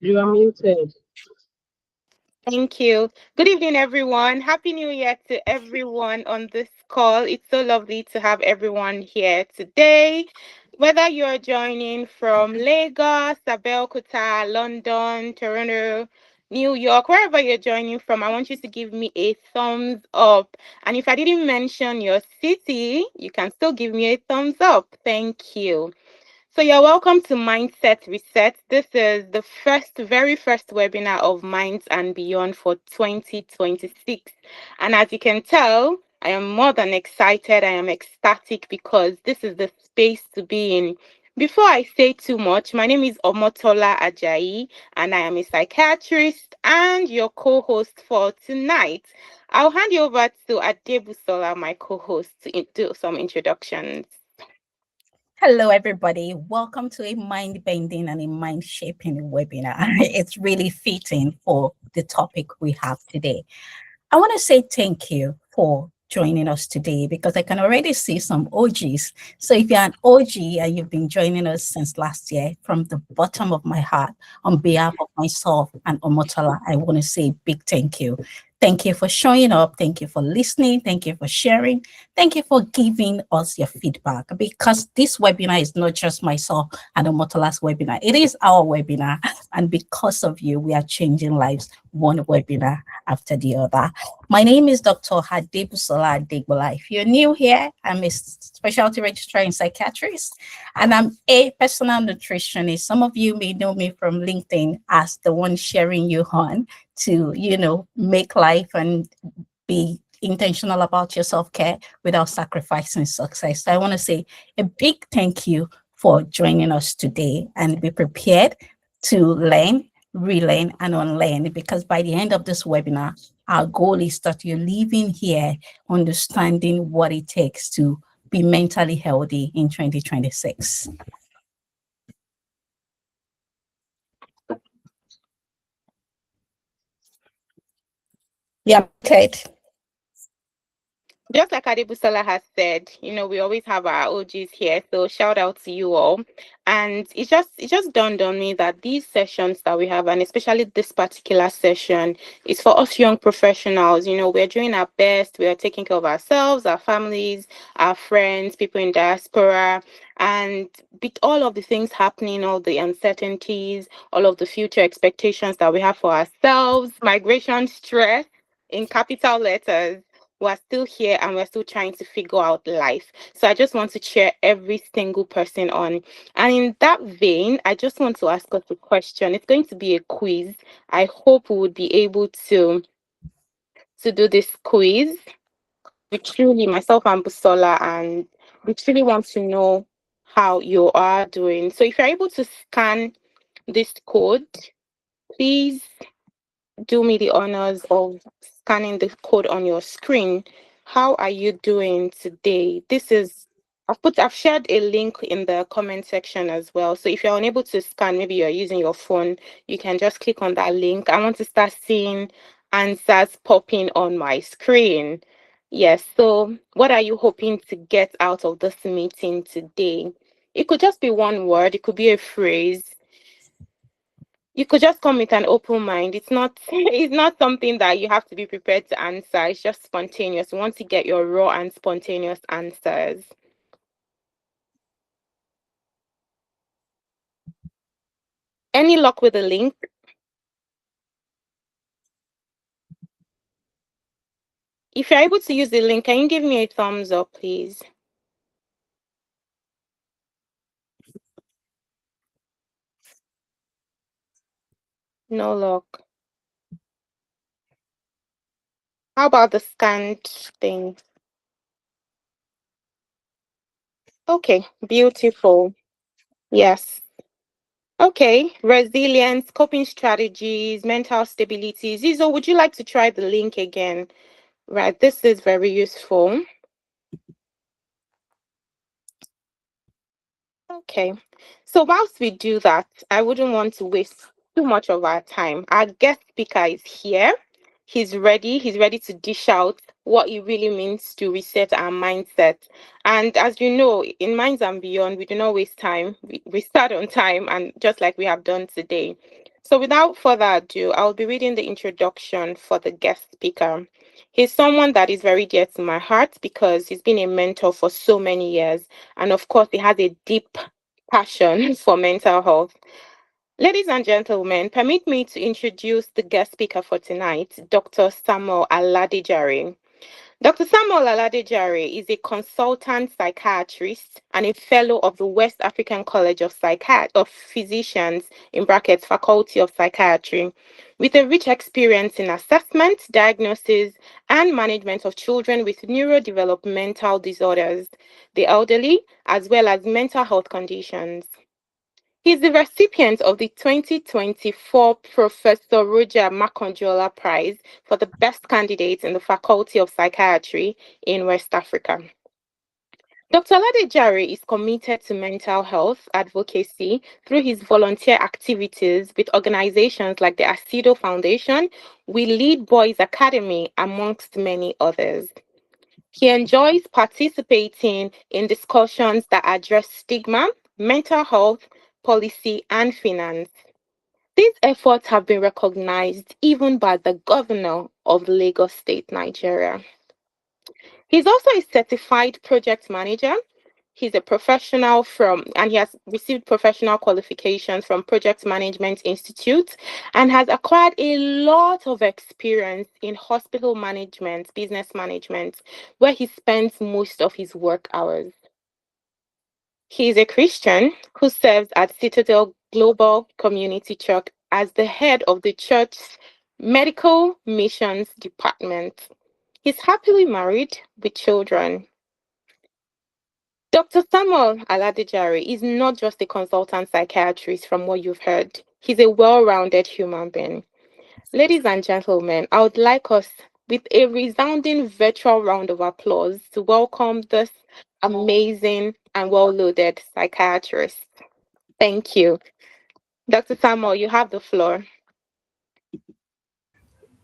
You are muted. Thank you. Good evening, everyone. Happy New Year to everyone on this call. It's so lovely to have everyone here today. Whether you're joining from Lagos, Abeokuta, London, Toronto, New York, wherever you're joining from, I want you to give me a thumbs up. And if I didn't mention your city, you can still give me a thumbs up. Thank you. So you're welcome to Mindset Reset. This is the very first webinar of Minds and Beyond for 2026. And as you can tell, I am more than excited. I am ecstatic because this is the space to be in. Before I say too much, my name is Omotola Ajayi, and I am a psychiatrist and your co-host for tonight. I'll hand you over to Adebusola, my co-host, to do some introductions. Hello, everybody. Welcome to a mind bending and a mind shaping webinar. It's really fitting for the topic we have today. I want to say thank you for joining us today because I can already see some OGs. So if you're an OG and you've been joining us since last year, from the bottom of my heart, on behalf of myself and Omotola, I want to say big thank you. Thank you for showing up. Thank you for listening. Thank you for sharing. Thank you for giving us your feedback because this webinar is not just myself and Omotola's webinar. It is our webinar. And because of you, we are changing lives one webinar after the other. My name is Dr. Hadebusola Adegbola. If you're new here, I'm a specialty registrar in psychiatrist and I'm a personal nutritionist. Some of you may know me from LinkedIn as the one sharing you on to, make life and be intentional about your self-care without sacrificing success. So I want to say a big thank you for joining us today and be prepared to learn, relearn, and unlearn because by the end of this webinar, our goal is that you're leaving here understanding what it takes to be mentally healthy in 2026. Yeah, Kate. Just like Adebusala has said, we always have our OGs here. So shout out to you all. And it just dawned on me that these sessions that we have, and especially this particular session, is for us young professionals. We're doing our best. We are taking care of ourselves, our families, our friends, people in diaspora. And with all of the things happening, all the uncertainties, all of the future expectations that we have for ourselves, migration stress in capital letters, we're still here and we're still trying to figure out life. So I just want to cheer every single person on. And in that vein, I just want to ask us a question. It's going to be a quiz. I hope we would be able to do this quiz. We truly, myself and Busola, and we truly want to know how you are doing. So if you're able to scan this code, please do me the honors of scanning the code on your screen. How are you doing today? I've shared a link in the comment section as well. So if you're unable to scan, maybe you're using your phone, you can just click on that link. I want to start seeing answers popping on my screen. Yes. So what are you hoping to get out of this meeting today? It could just be one word, it could be a phrase, you could just come with an open mind. It's not it's not something that you have to be prepared to answer. It's just spontaneous. We want to get your raw and spontaneous answers. Any luck with the link? If you're able to use the link, can you give me a thumbs up, please? No luck. How about the scanned thing? Okay, beautiful. Yes. Okay, resilience, coping strategies, mental stability. Zizo, would you like to try the link again? Right, this is very useful. Okay. So whilst we do that, I wouldn't want to waste too much of our time. Our guest speaker is here. He's ready. He's ready to dish out what it really means to reset our mindset. And as you know, in Minds and Beyond, we do not waste time. We start on time, and just like we have done today. So, without further ado, I'll be reading the introduction for the guest speaker. He's someone that is very dear to my heart because he's been a mentor for so many years. And of course, he has a deep passion for mental health. Ladies and gentlemen, permit me to introduce the guest speaker for tonight, Dr. Samuel Aladejare. Dr. Samuel Aladejare is a consultant psychiatrist and a fellow of the West African College of of Physicians in brackets Faculty of Psychiatry, with a rich experience in assessment, diagnosis, and management of children with neurodevelopmental disorders, the elderly, as well as mental health conditions. He is the recipient of the 2024 Professor Roger Makanjuola Prize for the best candidate in the Faculty of Psychiatry in West Africa. Dr. Ladejare is committed to mental health advocacy through his volunteer activities with organizations like the Asido Foundation, We Lead Boys Academy, amongst many others. He enjoys participating in discussions that address stigma, mental health, policy, and finance. These efforts have been recognized even by the governor of Lagos State, Nigeria. He's also a certified project manager. He's a professional and he has received professional qualifications from Project Management Institute and has acquired a lot of experience in hospital management, business management, where he spends most of his work hours. He is a Christian who serves at Citadel Global Community Church as the head of the church's medical missions department. He's happily married with children. Dr. Samuel Aladejare is not just a consultant psychiatrist from what you've heard. He's a well-rounded human being. Ladies and gentlemen, I would like us, with a resounding virtual round of applause, to welcome this amazing and well-loaded psychiatrist. Thank you. Dr. Samuel, you have the floor.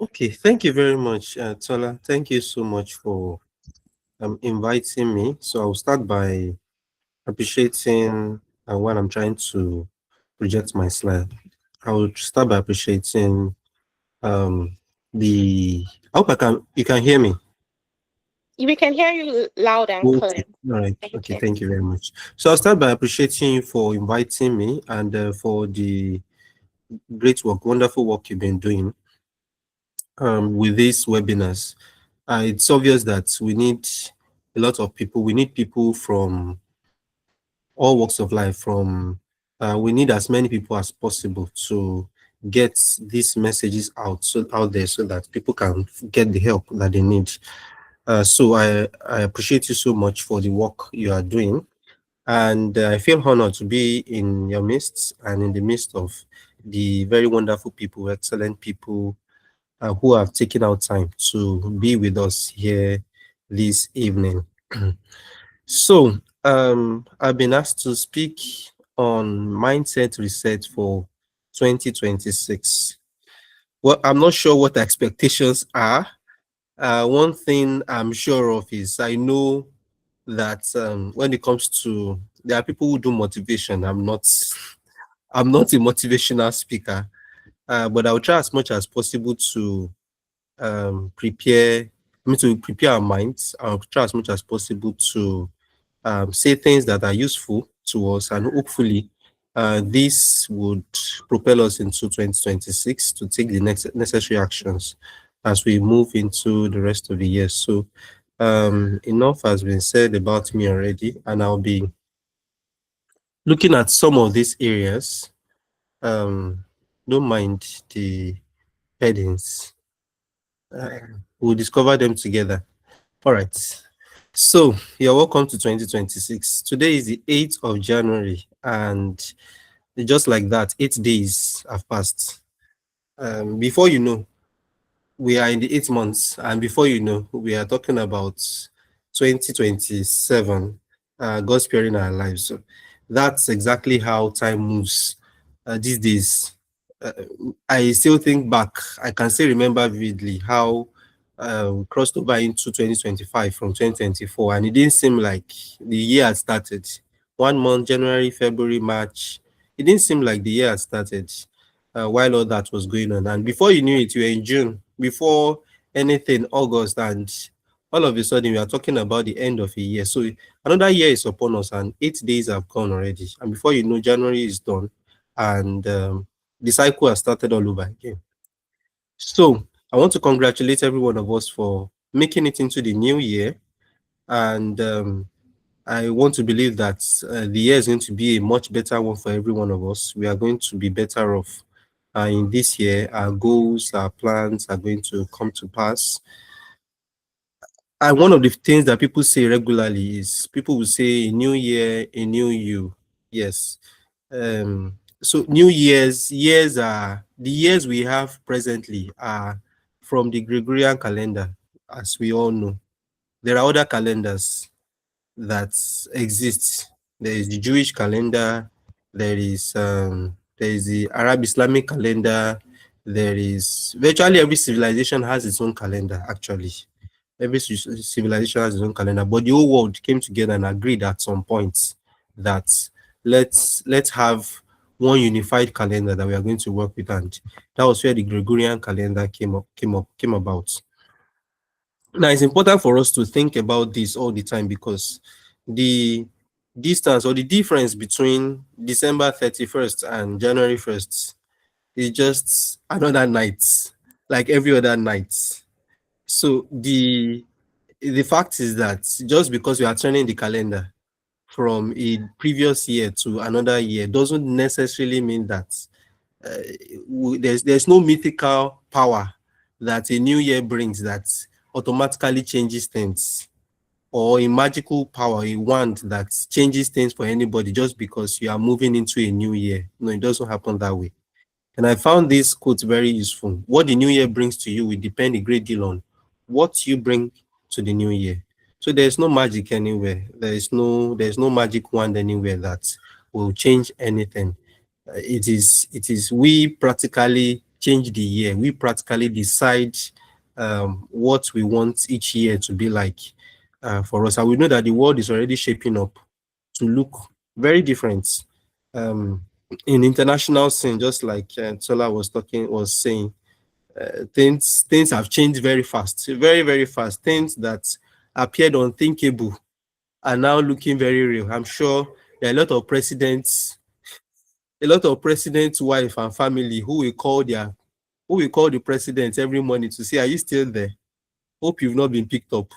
Okay, thank you very much, Tola. Thank you so much for inviting me. So I'll start by appreciating when I'm trying to project my slide. I will start by appreciating um, the. I hope you can hear me. We can hear you loud and clear. Okay, all right. Thank Okay, you. thank you very much. So I'll start by appreciating you for inviting me and for the great work, wonderful work you've been doing with these webinars. It's obvious that we need a lot of people. We need people from all walks of life. We need as many people as possible to get these messages out there so that people can get the help that they need. So I appreciate you so much for the work you are doing, and I feel honored to be in your midst and in the midst of the very wonderful people, excellent people who have taken out time to be with us here this evening. So, I've been asked to speak on mindset reset for 2026. Well, I'm not sure what the expectations are. One thing I'm sure of is I know that when it comes to there are people who do motivation. I'm not a motivational speaker, but I'll try as much as possible to to prepare our minds. I'll try as much as possible to say things that are useful to us, and hopefully, this would propel us into 2026 to take the next necessary actions as we move into the rest of the year. So, enough has been said about me already, and I'll be looking at some of these areas. Don't mind the headings. We'll discover them together. All right. So, you're welcome to 2026. Today is the 8th of January, and just like that, 8 days have passed. Before you know, we are in the 8 months, and before you know, we are talking about 2027, God sparing our lives. So that's exactly how time moves these days. Uh, I still think back, I can still remember vividly how we crossed over into 2025 from 2024, and it didn't seem like the year had started. 1 month, January, February, March, it didn't seem like the year had started. while all that was going on. And before you knew it, you were in June. Before anything, August, and all of a sudden we are talking about the end of a year. So another year is upon us, and 8 days have gone already. And before you know, January is done, and the cycle has started all over again. So I want to congratulate every one of us for making it into the new year, and I want to believe that the year is going to be a much better one for every one of us. We are going to be better off in this year. Our goals, our plans are going to come to pass. And one of the things that people say regularly is people will say, a new year, a new you. Yes. So new years are the years we have presently are from the Gregorian calendar, as we all know. There are other calendars that exist. There is the Jewish calendar, there is the Arab Islamic calendar, there is virtually every civilization has its own calendar actually. Every civilization has its own calendar, but the whole world came together and agreed at some point that let's have one unified calendar that we are going to work with, and that was where the Gregorian calendar came about. Now, it's important for us to think about this all the time because the distance or the difference between December 31st and January 1st is just another night, like every other night. So the fact is that just because we are turning the calendar from a previous year to another year doesn't necessarily mean that there's no mythical power that a new year brings that automatically changes things, or a magical power, a wand that changes things for anybody just because you are moving into a new year. No, it doesn't happen that way. And I found this quote very useful. What the new year brings to you will depend a great deal on what you bring to the new year. So there's no magic anywhere. There's no magic wand anywhere that will change anything. It is we practically change the year. We practically decide what we want each year to be like for us. And we know that the world is already shaping up to look very different. In international scene, just like Tola was saying, things have changed very fast, very, very fast. Things that appeared unthinkable are now looking very real. I'm sure there are a lot of presidents' wife and family who will call the president every morning to say, "Are you still there? Hope you've not been picked up."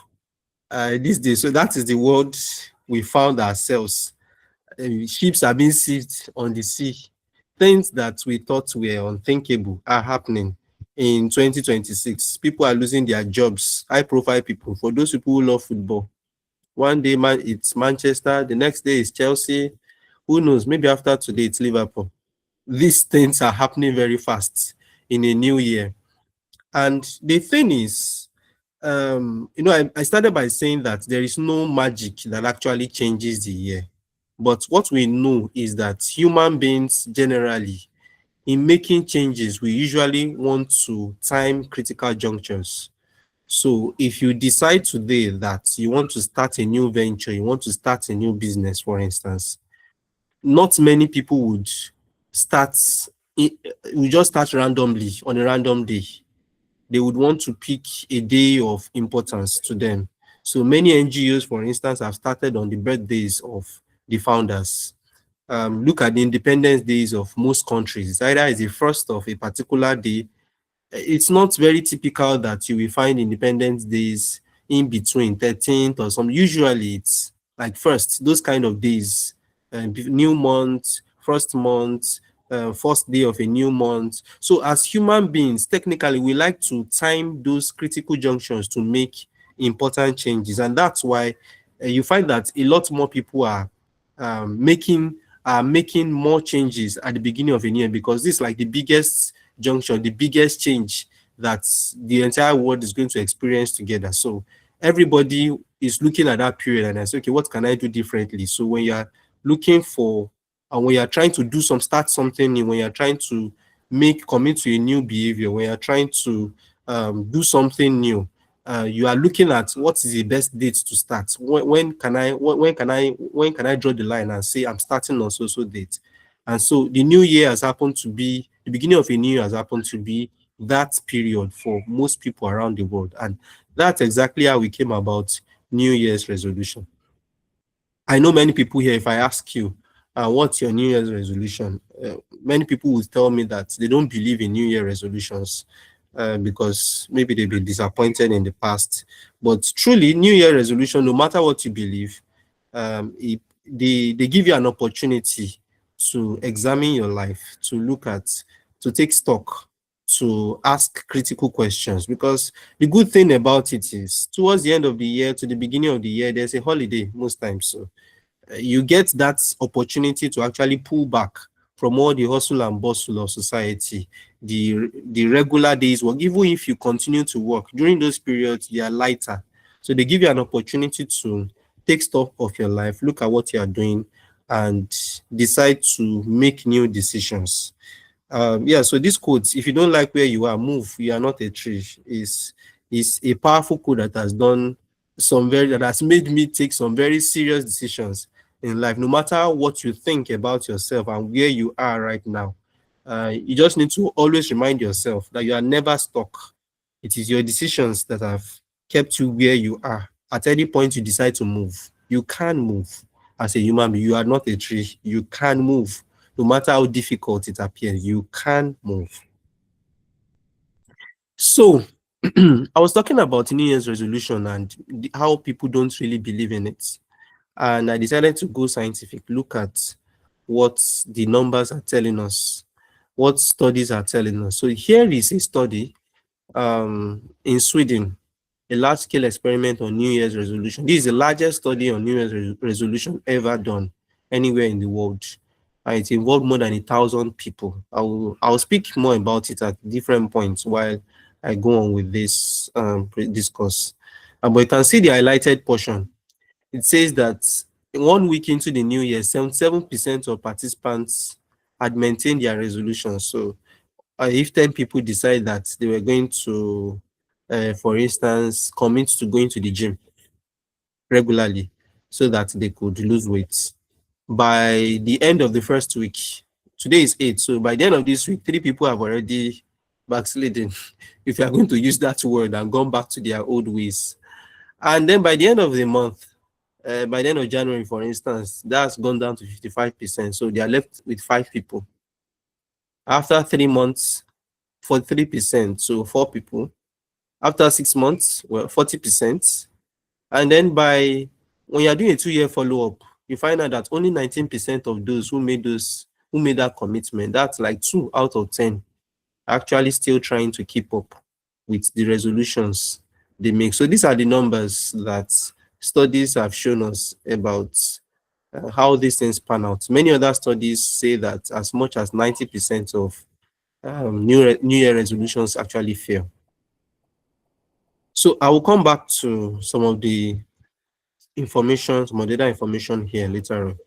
These days, so that is the world we found ourselves. Ships are being seized on the sea. Things that we thought were unthinkable are happening in 2026. People are losing their jobs, high-profile people. For those people who love football, one day it's Manchester, the next day it's Chelsea. Who knows? Maybe after today it's Liverpool. These things are happening very fast in a new year. And the thing is, I started by saying that there is no magic that actually changes the year. But what we know is that human beings generally, in making changes, we usually want to time critical junctures. So if you decide today that you want to start a new venture, you want to start a new business, for instance, not many people would just start randomly on a random day. They would want to pick a day of importance to them. So many NGOs, for instance, have started on the birthdays of the founders. Look at the independence days of most countries. Either it's the first of a particular day. It's not very typical that you will find independence days in between 13th or some. Usually it's like first, those kind of days, new month, first day of a new month. So as human beings, technically, we like to time those critical junctions to make important changes. And that's why you find that a lot more people are making more changes at the beginning of a year, because this is like the biggest junction, the biggest change that the entire world is going to experience together. So everybody is looking at that period and I say, okay, what can I do differently? So when you're looking for, and when you're trying to start something new, when you're trying to commit to a new behavior, when you're trying to do something new, you are looking at what is the best date to start. When can I draw the line and say I'm starting on so date? And so the new year has happened to be the beginning of a new year has happened to be that period for most people around the world. And that's exactly how we came about New Year's resolution. I know many people here, if I ask you, what's your New Year's resolution? Many people will tell me that they don't believe in New Year resolutions because maybe they've been disappointed in the past. But truly, New Year resolution, no matter what you believe, they give you an opportunity to examine your life, to look at, to take stock, to ask critical questions. Because the good thing about it is, towards the end of the year to the beginning of the year, there's a holiday most times. So you get that opportunity to actually pull back from all the hustle and bustle of society, the regular days work. Even if you continue to work during those periods, they are lighter. So they give you an opportunity to take stock of your life, look at what you are doing, and decide to make new decisions. Yeah, so this quote, if you don't like where you are, move, you are not a tree, is a powerful quote that has done that has made me take some very serious decisions in life. No matter what you think about yourself and where you are right now, you just need to always remind yourself that you are never stuck. It is your decisions that have kept you where you are. At any point you decide to move, you can move. As a human being, you are not a tree, you can move. No matter how difficult it appears, you can move. So, I was talking about New Year's resolution and how people don't really believe in it. And I decided to go scientific, look at what the numbers are telling us, what studies are telling us. So here is a study in Sweden, a large-scale experiment on New Year's resolution. This is the largest study on New Year's resolution ever done anywhere in the world. And it involved more than 1,000 people. I'll speak more about it at different points while I go on with this discourse. But you can see the highlighted portion. It says that 1 week into the new year, 77% of participants had maintained their resolution. So if 10 people decide that they were going to, for instance, commit to going to the gym regularly so that they could lose weight, by the end of the first week, today is 8, so by the end of this week, 3 people have already backslidden, if you are going to use that word, and gone back to their old ways. And then by the end of the month, by the end of January, for instance, that's gone down to 55%. So they are left with 5 people. After 3 months, 43%, so 4 people. After 6 months, well, 40%. And then when you're doing a 2-year follow-up, you find out that only 19% of those who made that commitment, that's like 2 out of 10, actually still trying to keep up with the resolutions they make. So these are the numbers that studies have shown us about how these things pan out. Many other studies say that as much as 90% of New Year resolutions actually fail. So I will come back to some of the information, some of the data information here later on.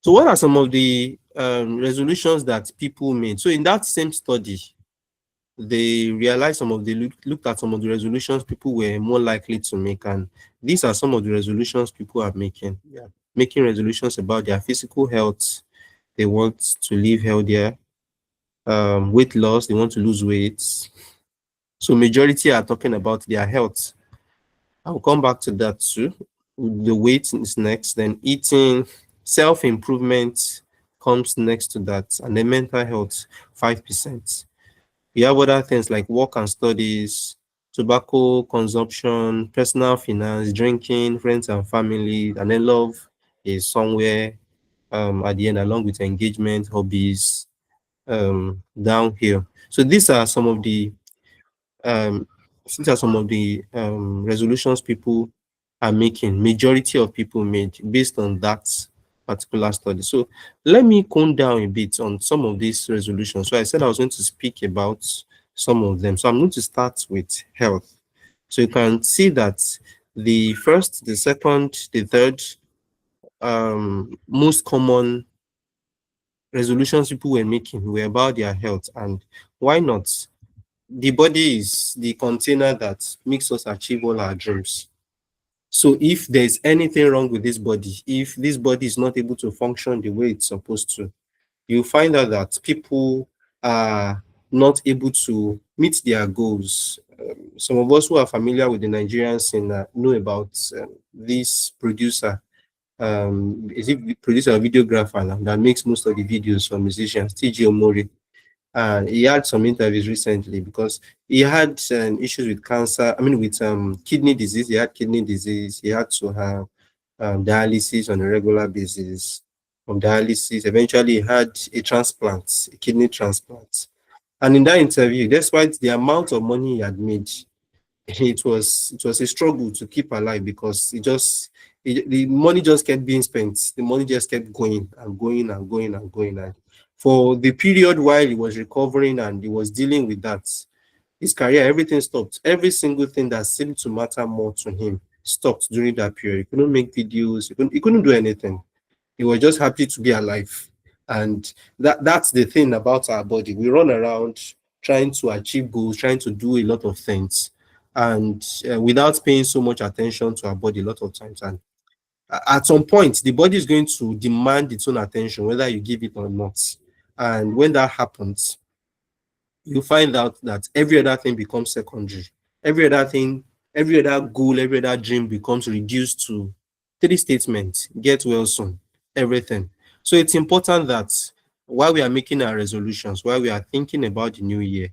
So what are some of the resolutions that people made? So in that same study, they realized looked at some of the resolutions people were more likely to make, and these are some of the resolutions people are making. Yeah. Making resolutions about their physical health. They want to live healthier. Weight loss, they want to lose weight. So majority are talking about their health. I'll come back to that too. The weight is next, then eating, self-improvement comes next to that, and then mental health, 5%. We have other things like work and studies, tobacco consumption, personal finance, drinking, friends and family, and then love is somewhere at the end, along with engagement, hobbies, down here. So these are some of the resolutions people are making, majority of people made based on that particular study. So let me come down a bit on some of these resolutions. So I said I was going to speak about some of them. So I'm going to start with health. So you can see that the first, the second, the third most common resolutions people were making were about their health. And why not? The body is the container that makes us achieve all our dreams. So if there's anything wrong with this body, if this body is not able to function the way it's supposed to, you find out that people are not able to meet their goals. Some of us who are familiar with the Nigerian scene know about this producer. Is it producer or videographer now that makes most of the videos for musicians, TG Omori. And he had some interviews recently because he had issues with cancer. I mean, with kidney disease. He had kidney disease. He had to have dialysis on a regular basis. From dialysis, eventually he had a transplant, a kidney transplant. And in that interview, despite the amount of money he had made, it was a struggle to keep alive because the money just kept being spent. The money just kept going and going and going and going. And for the period while he was recovering and he was dealing with that, his career, everything stopped. Every single thing that seemed to matter more to him stopped during that period. He couldn't make videos. He couldn't do anything. He was just happy to be alive. And that's the thing about our body. We run around trying to achieve goals, trying to do a lot of things, and without paying so much attention to our body a lot of times. And at some point, the body is going to demand its own attention, whether you give it or not. And when that happens, you find out that every other thing becomes secondary. Every other thing, every other goal, every other dream becomes reduced to three statements: get well soon, everything. So it's important that while we are making our resolutions, while we are thinking about the new year,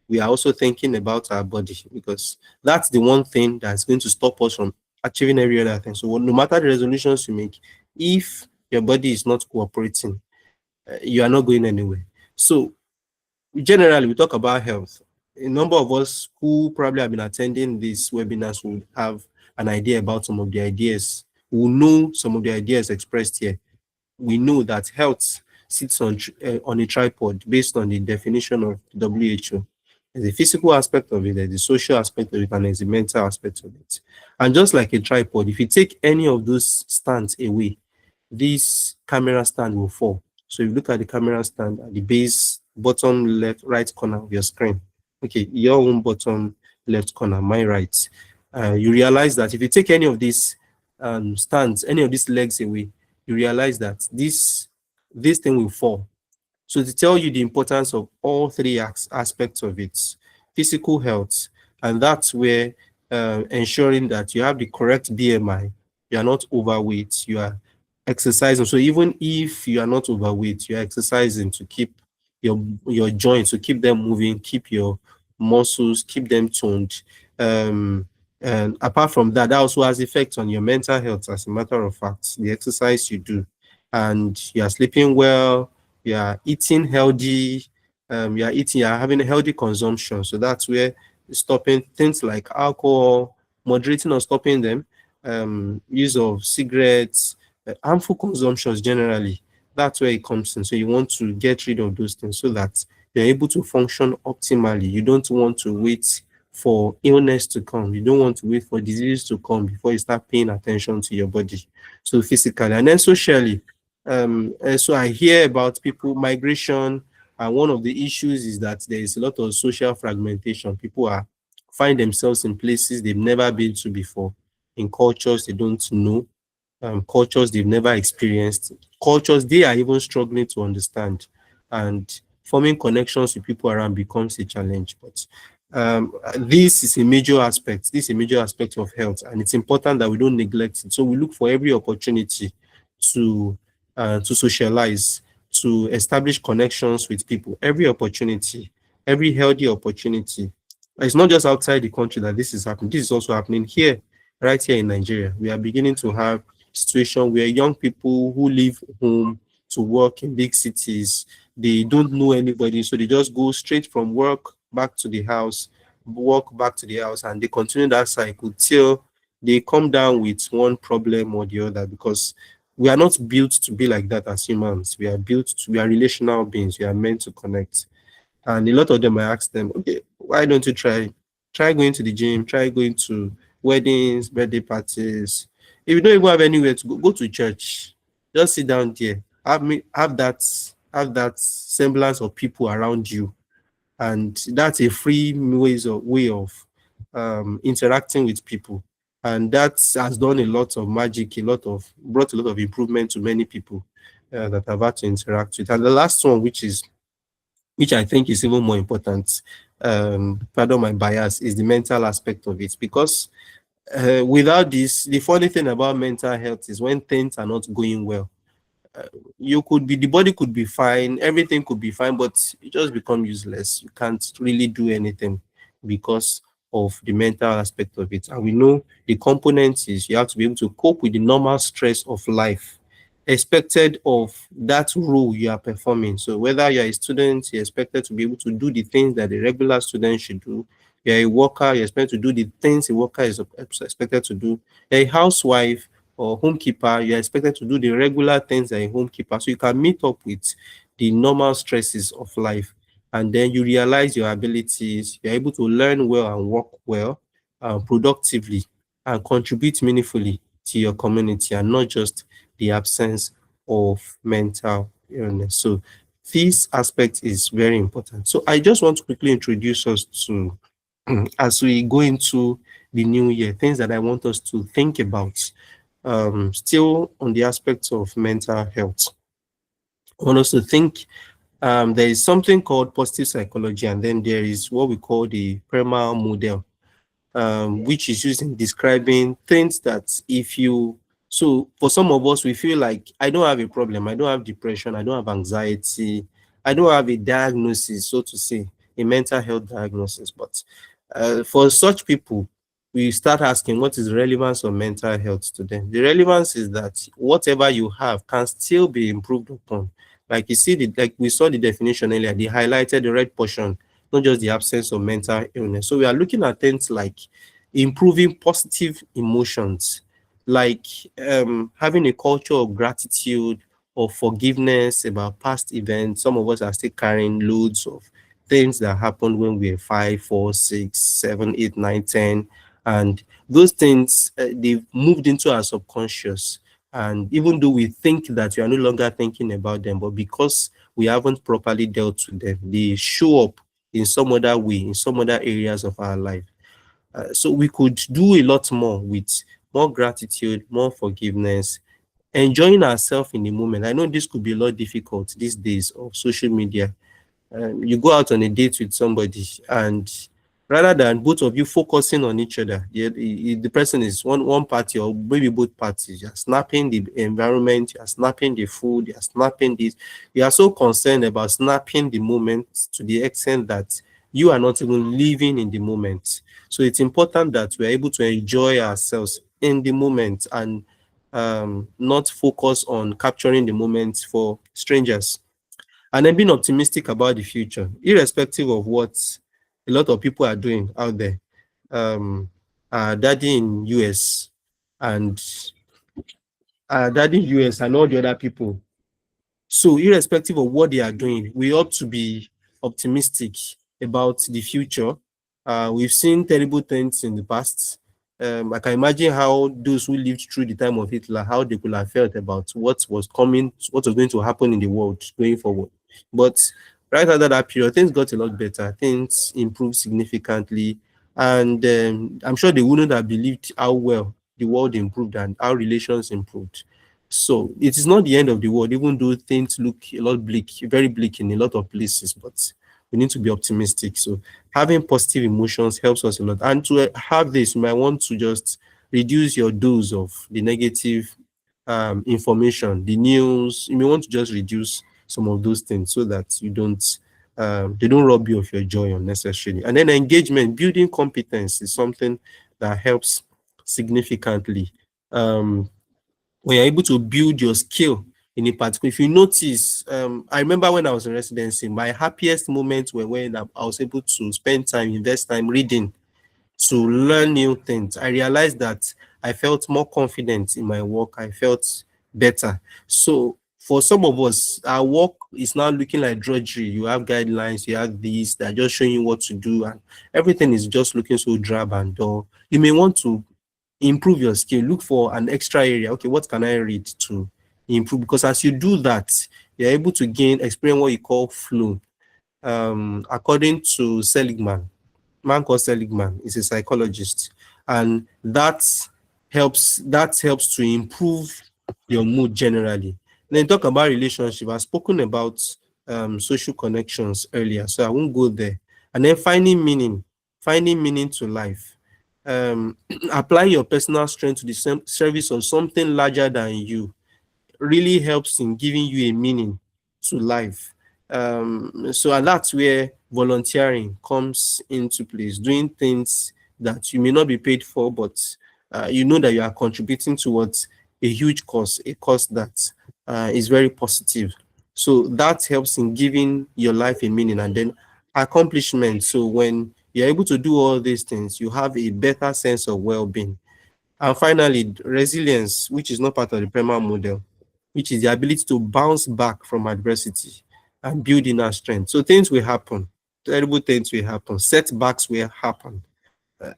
we are also thinking about our body, because that's the one thing that's going to stop us from achieving every other thing. So no matter the resolutions you make, if your body is not cooperating, you are not going anywhere. So generally, we talk about health. A number of us who probably have been attending these webinars will have an idea about some of the ideas, will know some of the ideas expressed here. We know that health sits on a tripod based on the definition of WHO. There's a physical aspect of it, there's a social aspect of it, and there's a mental aspect of it. And just like a tripod, if you take any of those stands away, this camera stand will fall. So if you look at the camera stand at the base, bottom left, right corner of your screen, okay, your own bottom left corner, my right, you realize that if you take any of these stands, any of these legs away, you realize that this thing will fall. So to tell you the importance of all three aspects of it: physical health, and that's where ensuring that you have the correct BMI, you are not overweight, you are exercising. So even if you are not overweight, you are exercising to keep your joints, to keep them moving, keep your muscles, keep them toned. And apart from that, that also has effects on your mental health. As a matter of fact, the exercise you do, and you are sleeping well, you are eating healthy, you are having a healthy consumption. So that's where stopping things like alcohol, moderating or stopping them, use of cigarettes, harmful consumptions generally. That's where it comes in. So you want to get rid of those things so that you're able to function optimally. You don't want to wait for illness to come. You don't want to wait for disease to come before you start paying attention to your body. So physically, and then socially. So I hear about people migration, and one of the issues is that there is a lot of social fragmentation. People find themselves in places they've never been to before, in cultures they don't know, cultures they've never experienced, cultures they are even struggling to understand, and forming connections with people around becomes a challenge. But this is a major aspect. This is a major aspect of health, and it's important that we don't neglect it. So we look for every opportunity to socialize, to establish connections with people. Every opportunity, every healthy opportunity. It's not just outside the country that this is happening. This is also happening here, right here in Nigeria. We are beginning to have situation where young people who leave home to work in big cities, they don't know anybody, so they just go straight from work back to the house, walk back to the house, and they continue that cycle till they come down with one problem or the other, because we are not built to be like that as humans. We are relational beings. We are meant to connect. And a lot of them, I ask them, okay, why don't you try going to the gym, try going to weddings, birthday parties. If you don't even have anywhere to go, go to church. Just sit down there. Have that semblance of people around you. And that's a free way of interacting with people. And that has done a lot of magic, brought a lot of improvement to many people that I've had to interact with. And the last one, which is which I think is even more important, pardon my bias, is the mental aspect of it. Because without this, the funny thing about mental health is when things are not going well, you could be, the body could be fine, everything could be fine, but you just become useless. You can't really do anything because of the mental aspect of it. And we know the components is you have to be able to cope with the normal stress of life expected of that role you are performing. So whether you're a student, you're expected to be able to do the things that a regular student should do. You're a worker, you're expected to do the things a worker is expected to do. You're a housewife or homekeeper, you're expected to do the regular things that a homekeeper. So you can meet up with the normal stresses of life. And then you realize your abilities, you're able to learn well and work well, productively, and contribute meaningfully to your community, and not just the absence of mental illness. So this aspect is very important. So I just want to quickly introduce us to, as we go into the new year, things that I want us to think about, still on the aspects of mental health. I want us to think, there is something called positive psychology, and then there is what we call the Perma model, which is used in describing things that if you, so for some of us, we feel like, I don't have a problem, I don't have depression, I don't have anxiety, I don't have a diagnosis, so to say, a mental health diagnosis. But for such people, we start asking what is the relevance of mental health to them. The relevance is that whatever you have can still be improved upon. Like you see, like we saw the definition earlier, they highlighted the red portion, not just the absence of mental illness. So we are looking at things like improving positive emotions, like having a culture of gratitude or forgiveness about past events. Some of us are still carrying loads of things that happened when we were 5, 4, 6, 7, 8, 9, 10, and those things, they've moved into our subconscious. And even though we think that we are no longer thinking about them, but because we haven't properly dealt with them, they show up in some other way, in some other areas of our life. So we could do a lot more with more gratitude, more forgiveness, enjoying ourselves in the moment. I know this could be a lot difficult these days of social media. You go out on a date with somebody, and rather than both of you focusing on each other, the person is one party or maybe both parties. You're snapping the environment, you're snapping the food, you're snapping this. You are so concerned about snapping the moment to the extent that you are not even living in the moment. So it's important that we're able to enjoy ourselves in the moment, and not focus on capturing the moment for strangers. And then being optimistic about the future, irrespective of what a lot of people are doing out there. Daddy in US and Daddy in US and all the other people. So irrespective of what they are doing, we ought to be optimistic about the future. We've seen terrible things in the past. I can imagine how those who lived through the time of Hitler, how they could have felt about what was coming, what was going to happen in the world going forward. But right after that period, things got a lot better. Things improved significantly. And I'm sure they wouldn't have believed how well the world improved and how relations improved. So it is not the end of the world, even though things look a lot bleak, very bleak in a lot of places, but we need to be optimistic. So having positive emotions helps us a lot. And to have this, you might want to just reduce your dose of the negative information, the news. You may want to just reduce some of those things so that you don't they don't rob you of your joy unnecessarily. And then engagement, building competence is something that helps significantly. When you're able to build your skill in a particular, if you notice, I remember when I was in residency, my happiest moments were when I was able to spend time, invest time reading, to learn new things. I realized that I felt more confident in my work. I felt better. So for some of us, our work is now looking like drudgery. You have guidelines, you have these, they're just showing you what to do, and everything is just looking so drab and dull. You may want to improve your skill, look for an extra area. Okay, what can I read to improve? Because as you do that, you're able to experience what you call flow. According to Seligman, man called Seligman is a psychologist, and that helps to improve your mood generally. Then talk about relationship. I've spoken about social connections earlier, so I won't go there. And then finding meaning to life. Applying your personal strength to the service of something larger than you really helps in giving you a meaning to life. So and that's where volunteering comes into place, doing things that you may not be paid for, but you know that you are contributing towards a huge cause, a cause that is very positive. So that helps in giving your life a meaning, and then accomplishment. So when you're able to do all these things, you have a better sense of well-being. And finally, resilience, which is not part of the PREMA model, which is the ability to bounce back from adversity and build inner strength. So things will happen, terrible things will happen, setbacks will happen.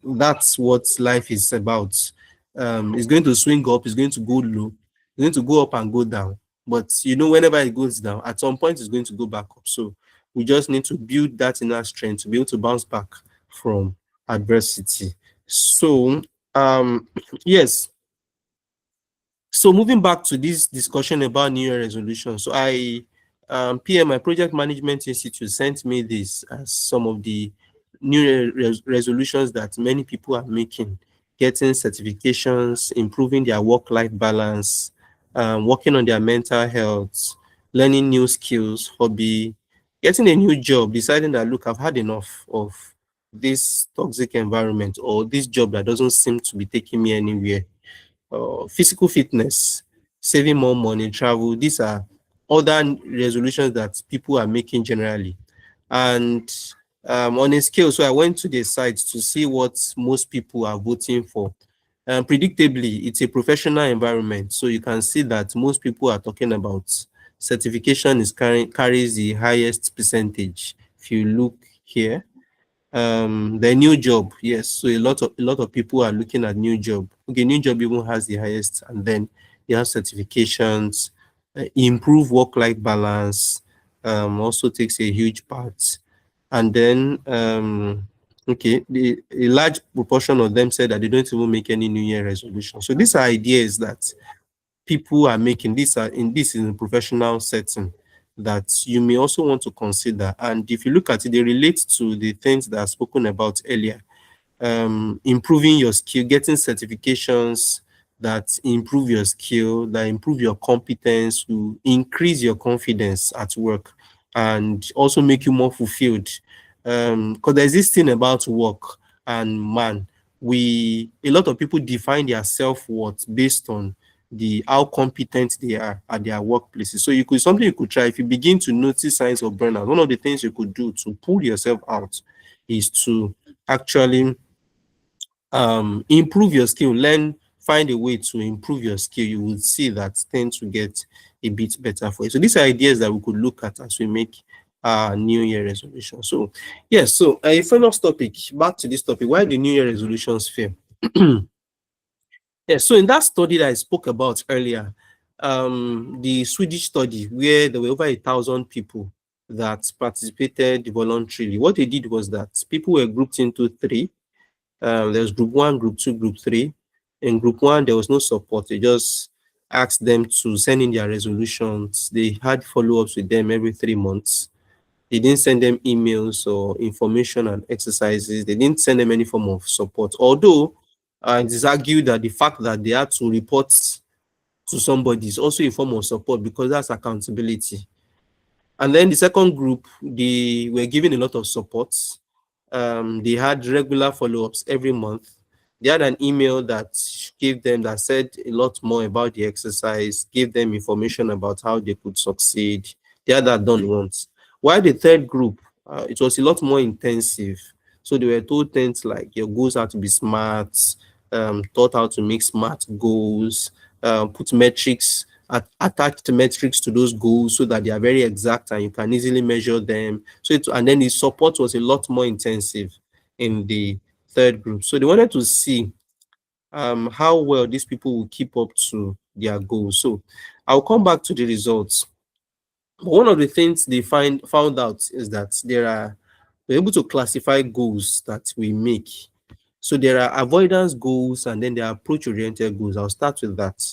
That's what life is about. It's going to swing up, it's going to go low, it's going to go up and go down. But you know, whenever it goes down, at some point it's going to go back up. So we just need to build that inner strength to be able to bounce back from adversity. So yes, so moving back to this discussion about New Year resolution, so PM, my project management institute, sent me this as some of the New Year resolutions that many people are making: getting certifications, improving their work-life balance, working on their mental health, learning new skills, hobby, getting a new job, deciding that, look, I've had enough of this toxic environment or this job that doesn't seem to be taking me anywhere. Physical fitness, saving more money, travel. These are other resolutions that people are making generally. And on a scale, so I went to the site to see what most people are voting for. Predictably, it's a professional environment, so you can see that most people are talking about certification carries the highest percentage. If you look here, the new job, yes, so a lot of people are looking at new job. Okay, new job even has the highest, and then you have certifications, improve work-life balance, also takes a huge part. And then okay, a large proportion of them said that they don't even make any New Year resolution. So these are ideas that people are making. This is a professional setting that you may also want to consider. And if you look at it, they relate to the things that I've spoken about earlier. Improving your skill, getting certifications that improve your skill, that improve your competence, to increase your confidence at work, and also make you more fulfilled. Because there's this thing about work, and man, a lot of people define their self-worth based on how competent they are at their workplaces. So something you could try if you begin to notice signs of burnout. One of the things you could do to pull yourself out is to actually improve your skill. Find a way to improve your skill. You will see that things will get a bit better for you. So these are ideas that we could look at as we make New Year resolution. So yes, so a final topic, back to this topic: why do New Year resolutions fail? Yes, so in that study that I spoke about earlier, the Swedish study, where there were over 1,000 people that participated voluntarily, what they did was that people were grouped into three. There was group 1, group 2, group 3. In group 1, there was no support. They just asked them to send in their resolutions. They had follow-ups with them every 3 months. They didn't send them emails or information and exercises. They didn't send them any form of support. Although it is argued that the fact that they had to report to somebody is also a form of support, because that's accountability. And then the second group, they were given a lot of support. They had regular follow-ups every month. They had an email that said a lot more about the exercise, gave them information about how they could succeed. They had that done once. While the third group, it was a lot more intensive. So they were told things like your goals have to be smart, taught how to make smart goals, put metrics, attached metrics to those goals so that they are very exact and you can easily measure them. And then the support was a lot more intensive in the third group. So they wanted to see how well these people will keep up to their goals. So I'll come back to the results. But one of the things they found out is that we're able to classify goals that we make. So there are avoidance goals and then there are approach-oriented goals. I'll start with that.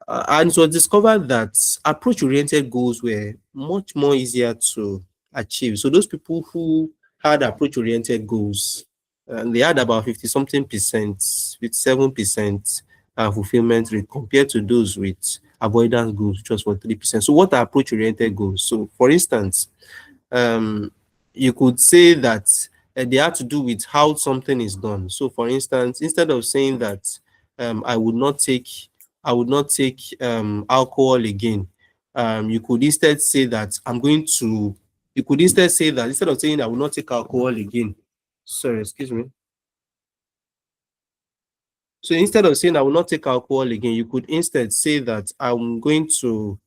And it was discovered that approach-oriented goals were much more easier to achieve. So those people who had approach-oriented goals, they had about 50 something percent, with 7% fulfillment rate compared to those with avoidance goals, which was for 3%. So what are approach-oriented goals? So for instance, um, you could say that they have to do with how something is done. So, for instance, instead of saying that I would not take, alcohol again, you could instead say that I'm going to. You could instead say that instead of saying I will not take alcohol again. Sorry, excuse me. So instead of saying I will not take alcohol again, you could instead say that I'm going to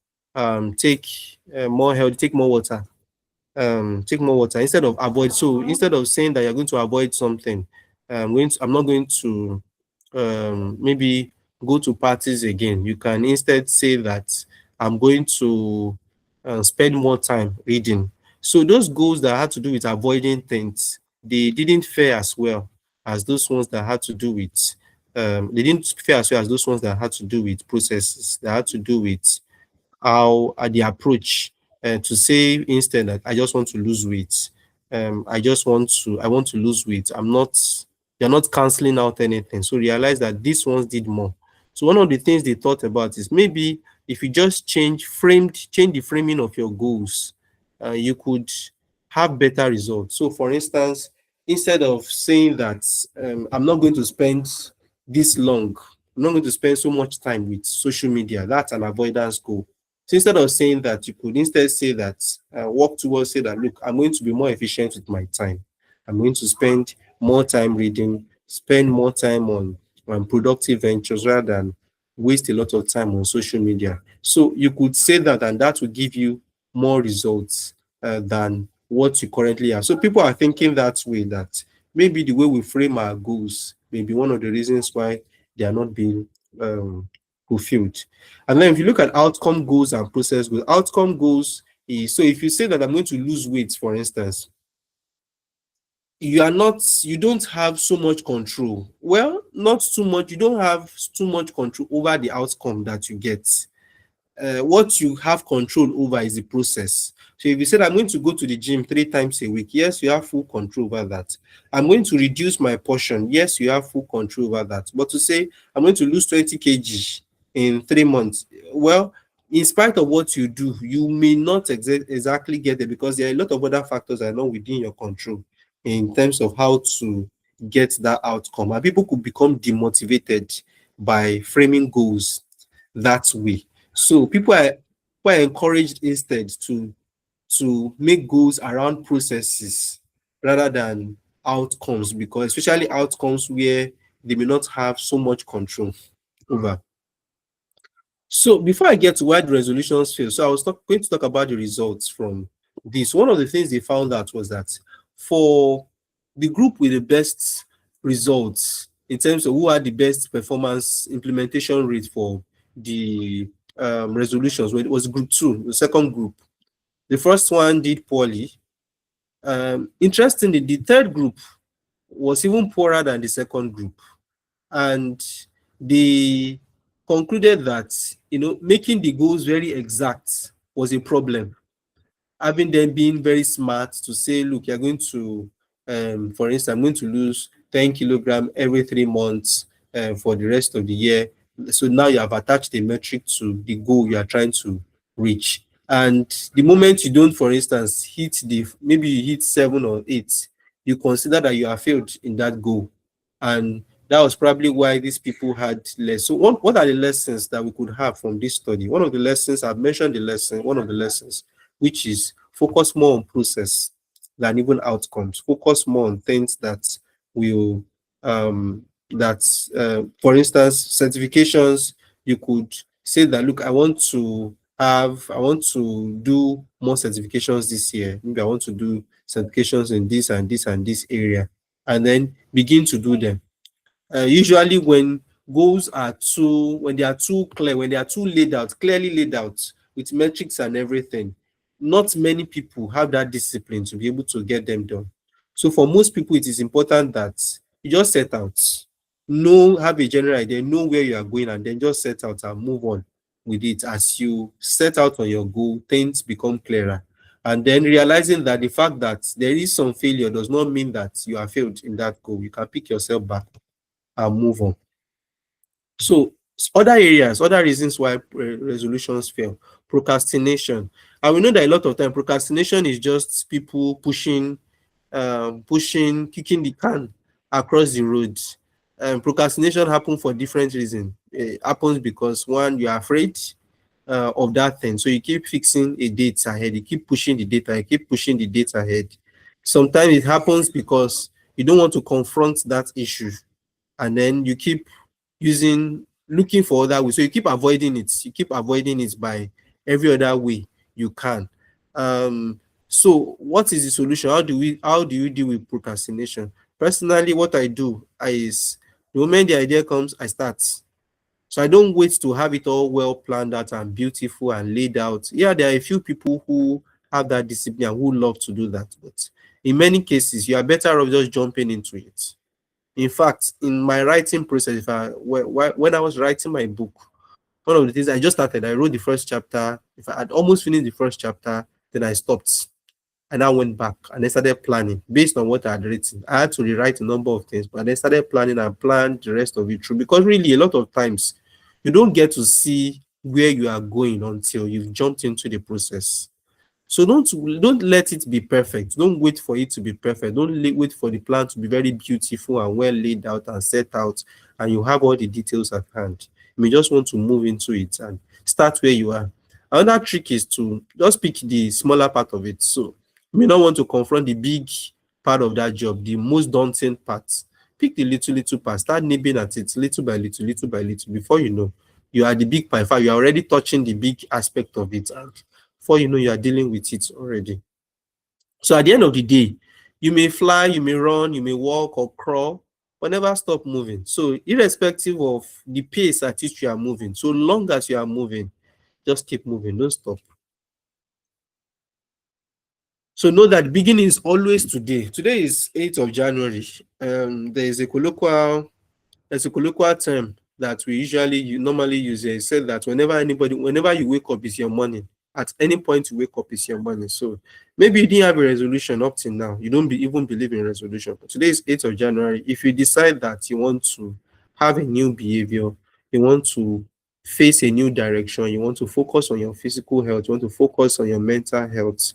take more healthy, take more water instead of avoid. So instead of saying that you're going to avoid something, I'm not going to maybe go to parties again. You can instead say that I'm going to spend more time reading. So those goals that had to do with avoiding things, they didn't fare as well as those ones that had to do with they didn't fare as well as those ones that had to do with processes, that had to do with how the approach to say instead that I just want to lose weight. I want to lose weight. You're not canceling out anything. So realize that these ones did more. So one of the things they thought about is maybe if you just change the framing of your goals, you could have better results. So for instance, instead of saying that I'm not going to spend this long, I'm not going to spend so much time with social media, that's an avoidance goal. So instead of saying that, you could instead say that, work towards say that, look, I'm going to be more efficient with my time. I'm going to spend more time reading, spend more time on productive ventures rather than waste a lot of time on social media. So you could say that, and that will give you more results than what you currently have. So people are thinking that way, that maybe the way we frame our goals may be one of the reasons why they are not being fulfilled. And then if you look at outcome goals and process goals, outcome goals is, so if you say that I'm going to lose weight, for instance, you don't have so much control. Well, not too much. You don't have too much control over the outcome that you get. What you have control over is the process. So if you said I'm going to go to the gym 3 times a week, yes, you have full control over that. I'm going to reduce my portion, yes, you have full control over that. But to say I'm going to lose 20 kg in 3 months, well, in spite of what you do, you may not exactly get there because there are a lot of other factors that are not within your control in terms of how to get that outcome. And people could become demotivated by framing goals that way. So people are encouraged instead to make goals around processes rather than outcomes, because especially outcomes where they may not have so much control over. So before I get to why the resolutions fail, so I was going to talk about the results from this. One of the things they found out was that for the group with the best results in terms of who had the best performance implementation rate for the resolutions, well, it was group 2, the second group. The first one did poorly. Interestingly, the third group was even poorer than the second group. And they concluded that, making the goals very exact was a problem. Having them being very smart to say, look, you're going to, for instance, I'm going to lose 10 kilograms every 3 months for the rest of the year. So now you have attached a metric to the goal you are trying to reach. And the moment you don't, for instance, maybe you hit 7 or 8, you consider that you have failed in that goal. And that was probably why these people had less. So what are the lessons that we could have from this study? One of the lessons, I've mentioned one of the lessons, which is focus more on process than even outcomes. Focus more on things that will, for instance, certifications. You could say that, look, I want to do more certifications this year. Maybe I want to do certifications in this and this and this area, and then begin to do them. Usually when they are too clear, when they are too clearly laid out with metrics and everything, not many people have that discipline to be able to get them done. So for most people, it is important that you just set out, have a general idea, know where you are going, and then just set out and move on. with it. As you set out on your goal, things become clearer. And then realizing that the fact that there is some failure does not mean that you are failed in that goal. You can pick yourself back and move on. So other areas, other reasons why resolutions fail: procrastination. And we know that a lot of time procrastination is just people kicking the can across the road. Procrastination happens for different reasons. It happens because, one, you are afraid of that thing, so you keep fixing a date ahead, you keep pushing the date ahead, keep pushing the date ahead. Sometimes it happens because you don't want to confront that issue, and then you keep looking for other ways. So you keep avoiding it. You keep avoiding it by every other way you can. So what is the solution? How do you deal with procrastination? Personally, what I do is, the moment the idea comes, I start. So I don't wait to have it all well planned out and beautiful and laid out. Yeah, there are a few people who have that discipline and who love to do that, but in many cases, you are better off just jumping into it. In fact, in my writing process, when I was writing my book, one of the things I just started, I wrote the first chapter. If I had almost finished the first chapter, then I stopped. And I went back and I started planning based on what I had written. I had to rewrite a number of things, but I started planning and planned the rest of it through. Because really, a lot of times, you don't get to see where you are going until you've jumped into the process. So don't let it be perfect. Don't wait for it to be perfect. Don't wait for the plan to be very beautiful and well laid out and set out, and you have all the details at hand. You may just want to move into it and start where you are. Another trick is to just pick the smaller part of it. So you may not want to confront the big part of that job, the most daunting part. Pick the little part. Start nibbling at it little by little, little by little. Before you know, you are the big pie. You are already touching the big aspect of it, and before you know, you are dealing with it already. So at the end of the day, you may fly, you may run, you may walk or crawl, but never stop moving. So irrespective of the pace at which you are moving, so long as you are moving, just keep moving, don't stop. So know that the beginning is always today. Today is 8th of January. There is a colloquial term that we normally use. It said that whenever you wake up, is your morning. At any point you wake up, is your morning. So maybe you didn't have a resolution up till now. You don't even believe in resolution. But today is 8th of January. If you decide that you want to have a new behavior, you want to face a new direction, you want to focus on your physical health, you want to focus on your mental health,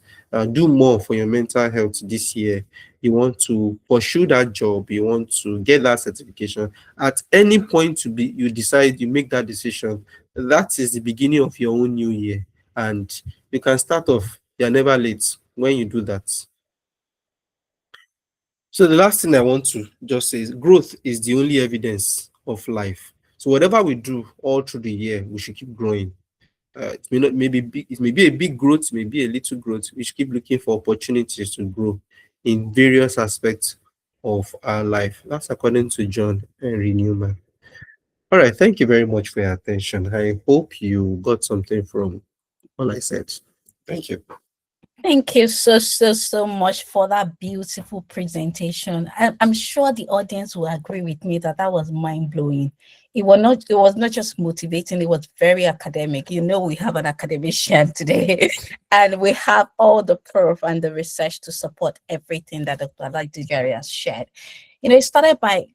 do more for your mental health this year, you want to pursue that job, you want to get that certification, at any point you decide, you make that decision, that is the beginning of your own new year. And you can start off. You're never late when you do that. So the last thing I want to just say is, growth is the only evidence of life. So whatever we do all through the year, we should keep growing. It may be a big growth, maybe a little growth. We should keep looking for opportunities to grow in various aspects of our life. That's according to John Henry Newman. All right, thank you very much for your attention. I hope you got something from all I said. Thank you. Thank you so much for that beautiful presentation. I'm sure the audience will agree with me that was mind-blowing. It was not just motivating, it was very academic. You know, we have an academician today and we have all the proof and the research to support everything that Dr. Aladujare has shared. You know, it started by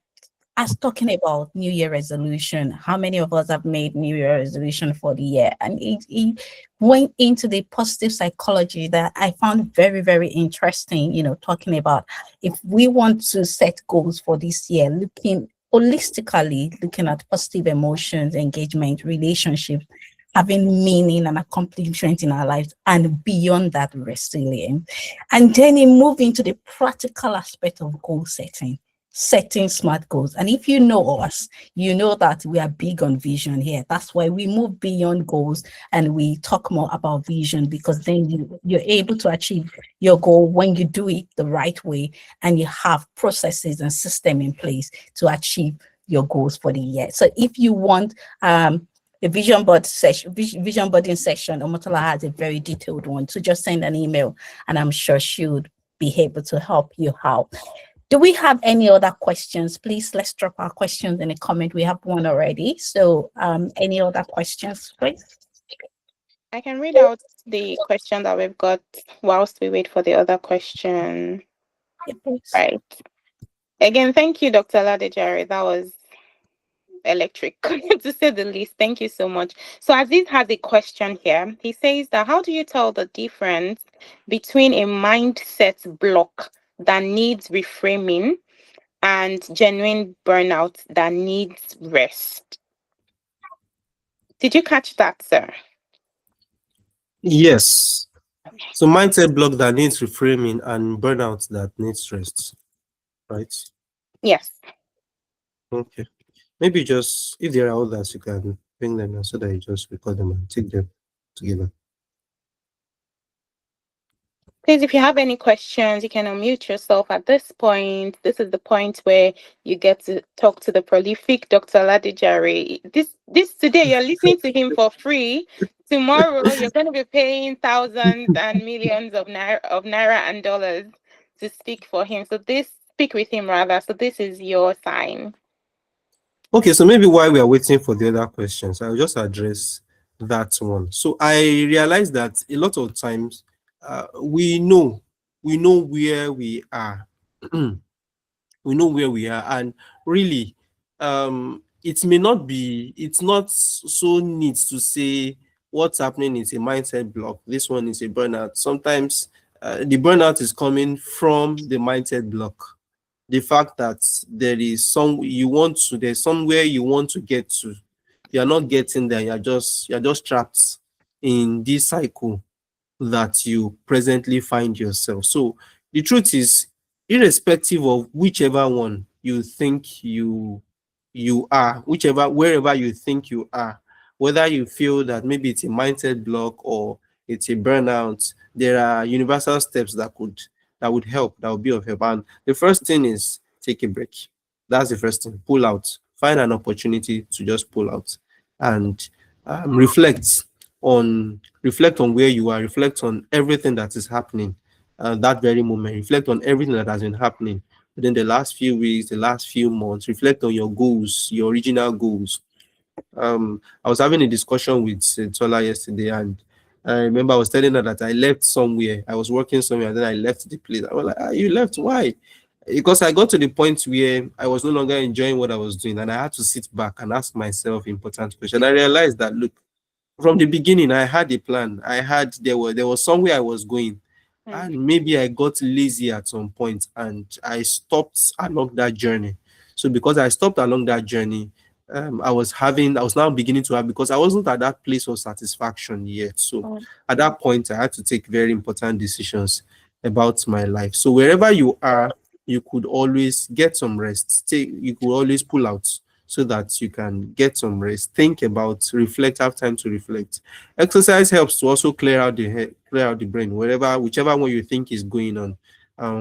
us talking about New Year resolution. How many of us have made New Year resolution for the year? And it went into the positive psychology that I found very, very interesting, you know, talking about if we want to set goals for this year, looking holistically, looking at positive emotions, engagement, relationships, having meaning and accomplishment in our lives, and beyond that, resilience. And then it moved into the practical aspect of goal setting smart goals. And if you know us, you know that we are big on vision here. That's why we move beyond goals and we talk more about vision, because then you're able to achieve your goal when you do it the right way and you have processes and system in place to achieve your goals for the year. So if you want a vision boarding session, Omotola has a very detailed one. So just send an email and I'm sure she would be able to help you out. Do we have any other questions? Please, let's drop our questions in a comment. We have one already. So any other questions, please? I can read out the question that we've got whilst we wait for the other question. Yeah, please. Right. Again, thank you, Dr. Ladejare. That was electric, to say the least. Thank you so much. So Aziz has a question here. He says that how do you tell the difference between a mindset block that needs reframing and genuine burnout that needs rest? Did you catch that, sir? Yes. So mindset block that needs reframing and burnout that needs rest, right? Yes. Okay. Maybe just if there are others, you can bring them in so that you just record them and take them together. Please, if you have any questions, you can unmute yourself at this point. This is the point where you get to talk to the prolific Dr. Ladijari. This today, you're listening to him for free. Tomorrow, you're going to be paying thousands and millions of naira and dollars to speak for him. So speak with him rather. So this is your sign. Okay, so maybe while we are waiting for the other questions, I'll just address that one. So I realized that a lot of times we know where we are. We know where we are, and really, it's not so neat to say what's happening is a mindset block. This one is a burnout. Sometimes the burnout is coming from the mindset block, the fact that there's somewhere you want to get to, you're not getting there, you're just trapped in this cycle that you presently find yourself. So the truth is, irrespective of whichever one you think you are, wherever you think you are, whether you feel that maybe it's a mindset block or it's a burnout, there are universal steps that would help, that would be of help. And the first thing is take a break. That's the first thing. Pull out. Find an opportunity to just pull out and reflect on where you are. Reflect on everything that is happening that very moment. Reflect on everything that has been happening within the last few weeks, the last few months. Reflect on your goals, your original goals. I was having a discussion with Tola yesterday, and I remember I was telling her that I left somewhere. I was working somewhere, and then I left the place. I was like, "You left? Why?" Because I got to the point where I was no longer enjoying what I was doing, and I had to sit back and ask myself important questions. I realized that, look, from the beginning, I had a plan. There was somewhere I was going, and maybe I got lazy at some point, and I stopped along that journey. So because I stopped along that journey, I was now beginning to have, because I wasn't at that place of satisfaction yet. So at that point, I had to take very important decisions about my life. So wherever you are, you could always get some rest. You could always pull out so that you can get some rest. Think about, reflect, have time to reflect. Exercise helps to also clear out the head, clear out the brain, whichever one you think is going on.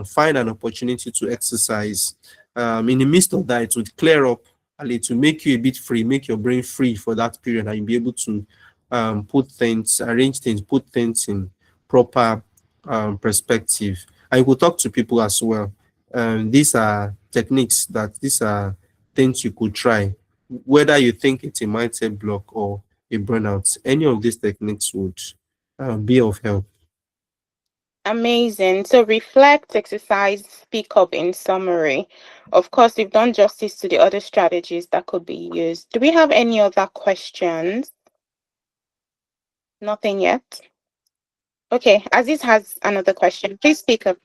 Find an opportunity to exercise. In the midst of that, it would clear up and it will make you a bit free, make your brain free for that period, and you'll be able to arrange things, put things in proper perspective. And you could talk to people as well. These are things you could try, whether you think it's a mindset block or a burnout. Any of these techniques would be of help. Amazing. So reflect, exercise, speak up in summary. Of course, we've done justice to the other strategies that could be used. Do we have any other questions? Nothing yet. Okay, Aziz has another question. Please speak up.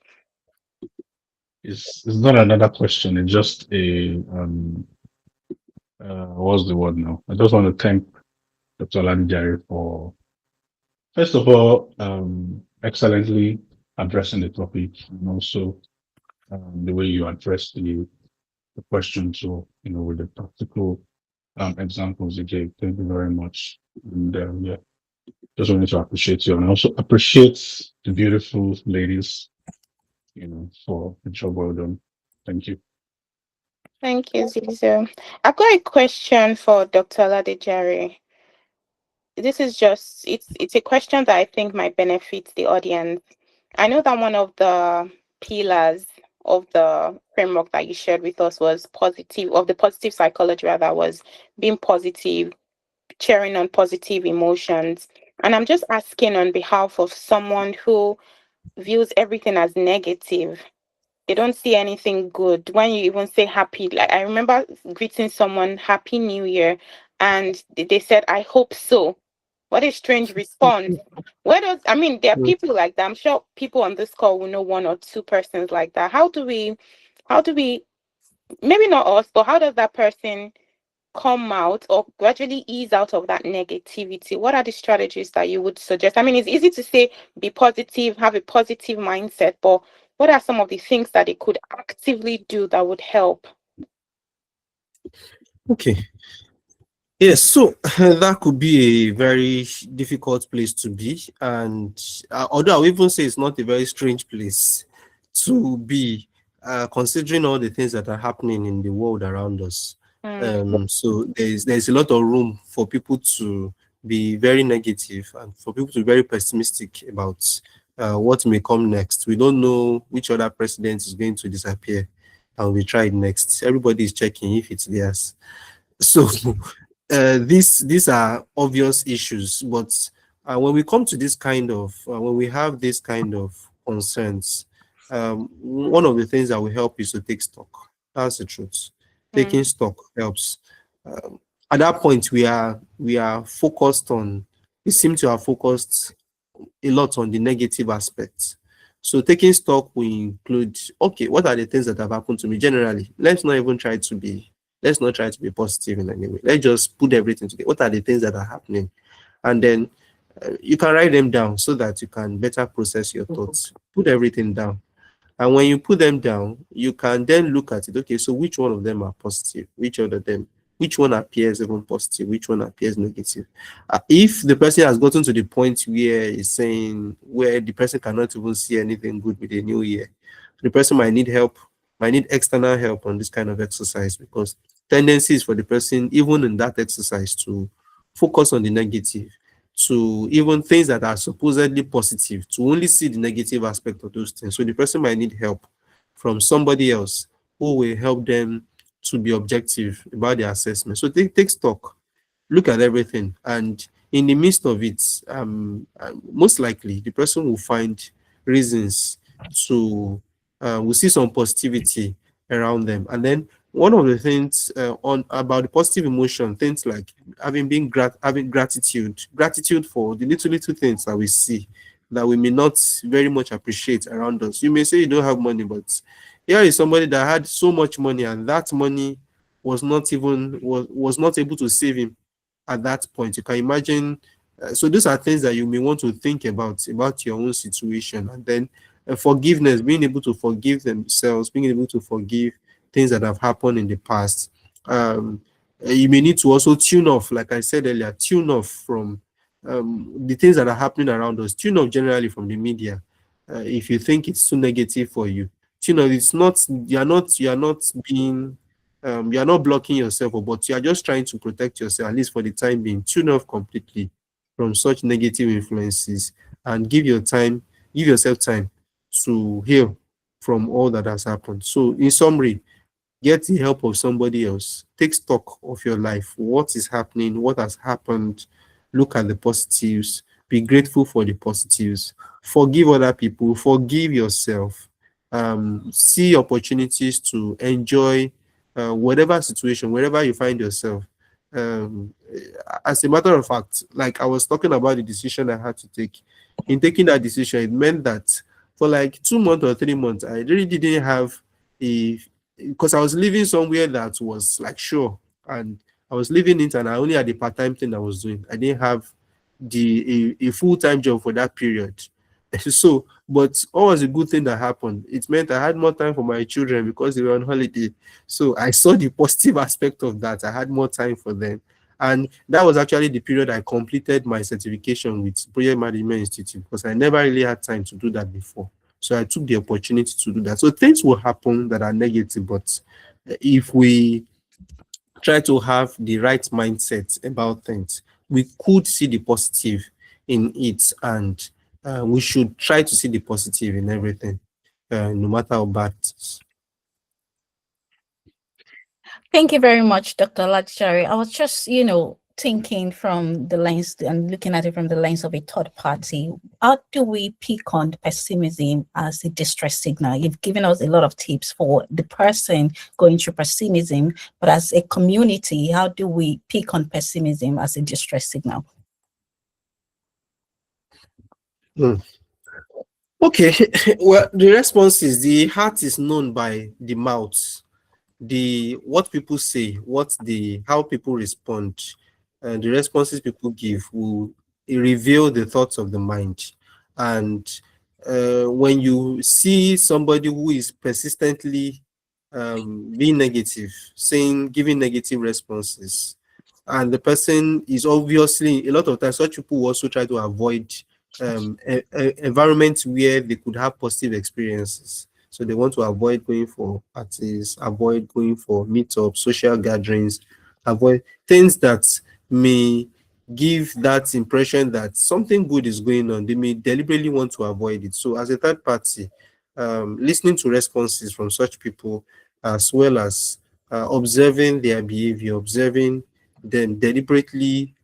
It's not another question. It's just what's the word now? I just want to thank Dr. Ladijari for, first of all, excellently addressing the topic, and also the way you address the question. So, with the practical examples you gave. Thank you very much. And yeah, just wanted to appreciate you, and also appreciate the beautiful ladies, for the job well done. Thank you. Thank you, Zizo. I've got a question for Dr. Ladejari. This is it's a question that I think might benefit the audience. I know that one of the pillars of the framework that you shared with us was the positive psychology, rather, was being positive, cheering on positive emotions. And I'm just asking on behalf of someone who views everything as negative. They don't see anything good. When you even say happy, like I remember greeting someone Happy New Year, and they said, I hope so. What a strange response. Where does, I mean, there are people like that. I'm sure people on this call will know one or two persons like that. How do we, maybe not us, but how does that person come out or gradually ease out of that negativity? What are the strategies that you would suggest? I mean, it's easy to say be positive, have a positive mindset, but what are some of the things that they could actively do that would help? Okay. Yes, so that could be a very difficult place to be, and although I would even say it's not a very strange place to be, considering all the things that are happening in the world around us. So there's a lot of room for people to be very negative and for people to be very pessimistic about what may come next. We don't know which other president is going to disappear and we try it next. Everybody is checking if it's theirs. So these are obvious issues, but when we come to this kind of when we have this kind of concerns, one of the things that will help is to take stock. That's the truth. Taking stock helps. At that point, we are focused on. We seem to have focused a lot on the negative aspects. So taking stock will include, okay, what are the things that have happened to me generally? Let's not try to be positive in any way. Let's just put everything together. What are the things that are happening? And then you can write them down so that you can better process your thoughts. Put everything down. And when you put them down, you can then look at it. Okay, so which one of them are positive? Which one appears even positive? Which one appears negative? If the person has gotten to the point where the person cannot even see anything good with the new year, the person might need help, might need external help on this kind of exercise, because tendency is for the person, even in that exercise, to focus on the negative, to even things that are supposedly positive, to only see the negative aspect of those things. So the person might need help from somebody else who will help them to be objective about the assessment. So take stock, look at everything, and in the midst of it, most likely the person will find reasons to will see some positivity around them. And then one of the things on about the positive emotion, things like having gratitude for the little things that we see that we may not very much appreciate around us. You may say you don't have money, but here is somebody that had so much money, and that money was not able to save him at that point. You can imagine. So these are things that you may want to think about your own situation, and then forgiveness, being able to forgive themselves, being able to forgive things that have happened in the past. You may need to also tune off, like I said earlier, tune off from the things that are happening around us. Tune off generally from the media. If you think it's too negative for you, tune off. It's not. You are not blocking yourself, but you are just trying to protect yourself, at least for the time being. Tune off completely from such negative influences and give yourself time to heal from all that has happened. So in summary, get the help of somebody else. Take stock of your life. What is happening? What has happened? Look at the positives. Be grateful for the positives. Forgive other people. Forgive yourself. See opportunities to enjoy whatever situation, wherever you find yourself. As a matter of fact, like I was talking about the decision I had to take. In taking that decision, it meant that for like 2 months or 3 months, I really didn't have because I was living somewhere that was like sure, and I was living it, and I only had a part-time thing I was doing. I didn't have a full-time job for that period. So, but always a good thing that happened. It meant I had more time for my children because they were on holiday. So I saw the positive aspect of that. I had more time for them. And that was actually the period I completed my certification with Project Management Institute, because I never really had time to do that before. So I took the opportunity to do that. So things will happen that are negative, but if we try to have the right mindset about things, we could see the positive in it, and we should try to see the positive in everything, no matter how bad it is. Thank you very much, Dr. Lachari. I was just, thinking from the lens and looking at it from the lens of a third party, how do we pick on pessimism as a distress signal? You've given us a lot of tips for the person going through pessimism, but as a community, how do we pick on pessimism as a distress signal? Okay, well, the response is the heart is known by the mouth. What people say, how people respond, and the responses people give will reveal the thoughts of the mind. And when you see somebody who is persistently being negative, giving negative responses, and the person is obviously, a lot of times such people also try to avoid environments where they could have positive experiences. So they want to avoid going for parties, avoid going for meetups, social gatherings, avoid things that may give that impression that something good is going on. They may deliberately want to avoid it. So as a third party, listening to responses from such people, as well as observing their behavior, observing them deliberately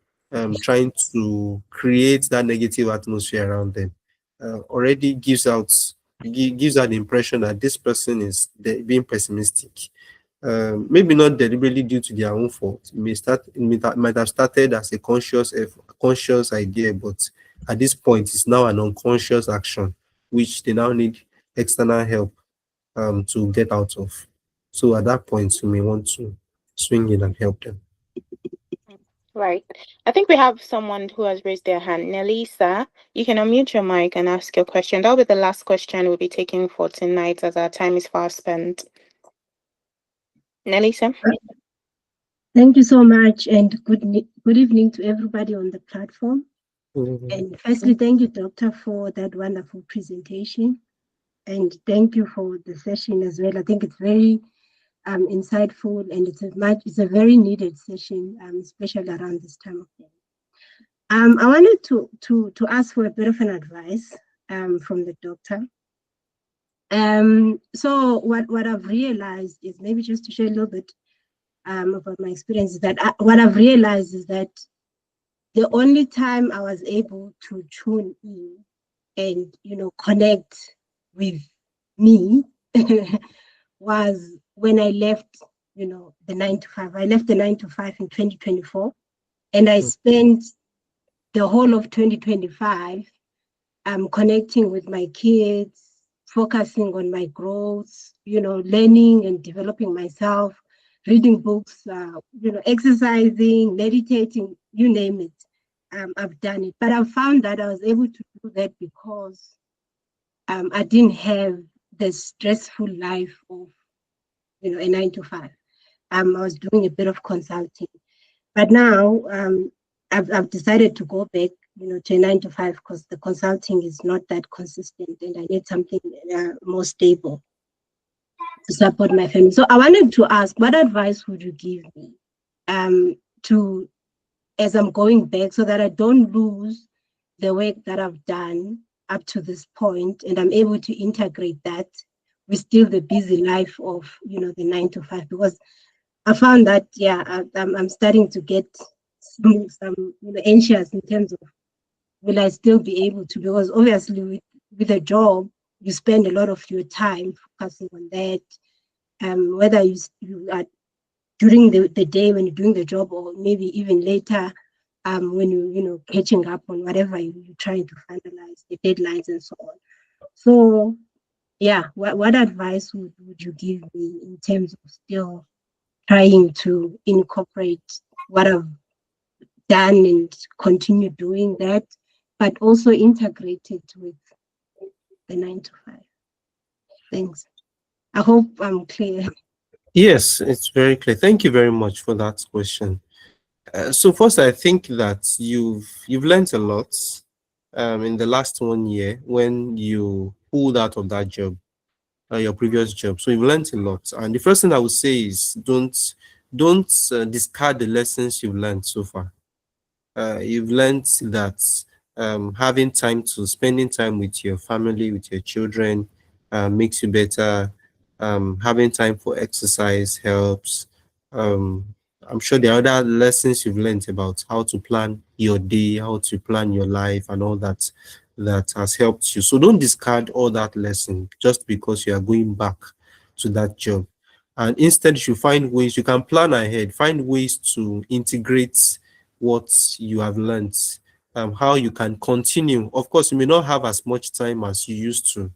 trying to create that negative atmosphere around them, already gives out the impression that this person is being pessimistic. Maybe not deliberately due to their own fault. Might have started as a conscious idea, but at this point, it's now an unconscious action, which they now need external help to get out of. So at that point, you may want to swing in and help them. Right. I think we have someone who has raised their hand. Nelisa, you can unmute your mic and ask your question. That'll be the last question we'll be taking for tonight, as our time is fast spent. Nelisa. Thank you so much, and good evening to everybody on the platform. And firstly, thank you, Doctor, for that wonderful presentation. And thank you for the session as well. I think it's very insightful, and it's a very needed session, especially around this time of day. I wanted to ask for a bit of an advice from the doctor. So what I've realized is, maybe just to share a little bit about my experience, is that what I've realized is that the only time I was able to tune in and connect with me was when I left the 9 to 5. I left the 9 to 5 in 2024, and I spent the whole of 2025 connecting with my kids, focusing on my growth, learning and developing myself, reading books, exercising, meditating, you name it. I've done it. But I found that I was able to do that because I didn't have the stressful life of a 9 to 5. I was doing a bit of consulting. But now I've decided to go back to a 9 to 5 because the consulting is not that consistent, and I need something more stable to support my family. So I wanted to ask, what advice would you give me as I'm going back, so that I don't lose the work that I've done up to this point, and I'm able to integrate that with still the busy life of the 9 to 5? Because I found that I'm starting to get some anxious in terms of, will I still be able to? Because obviously with a job, you spend a lot of your time focusing on that, whether you are during the day when you're doing the job, or maybe even later when you catching up on whatever you're trying to finalize, the deadlines and so on. So what advice would you give me in terms of still trying to incorporate what I've done and continue doing that, but also integrate it with the 9 to 5? Thanks. I hope I'm clear. Yes, it's very clear. Thank you very much for that question. So first, I think that you've learned a lot in the last 1 year when you pulled out of that job, your previous job. So you've learned a lot. And the first thing I would say is don't discard the lessons you've learned so far. You've learned that spending time with your family, with your children, makes you better. Having time for exercise helps. I'm sure there are other lessons you've learned about how to plan your day, how to plan your life, and all that that has helped you. So don't discard all that lesson just because you are going back to that job. And instead, you should find ways you can plan ahead, find ways to integrate what you have learned, how you can continue. Of course, you may not have as much time as you used to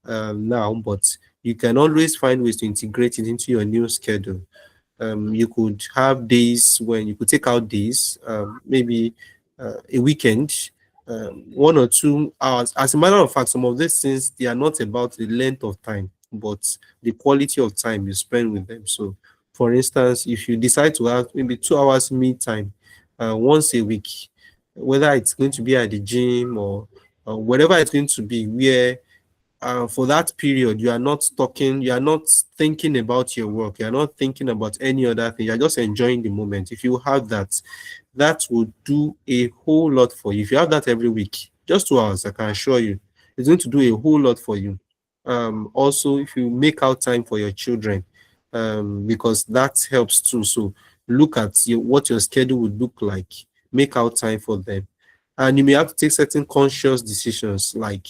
now, but you can always find ways to integrate it into your new schedule. You could have days when you could take out days, maybe a weekend, 1 or 2 hours. As a matter of fact, some of these things, they are not about the length of time, but the quality of time you spend with them. So, for instance, if you decide to have maybe 2 hours me time once a week, whether it's going to be at the gym or whatever it's going to be, where for that period you are not talking, you are not thinking about your work, you are not thinking about any other thing, you're just enjoying the moment. If you have that, that will do a whole lot for you. If you have that every week, just 2 hours, I can assure you it's going to do a whole lot for you. Also, if you make out time for your children, because that helps too. So look at what your schedule would look like, make out time for them, and you may have to take certain conscious decisions, like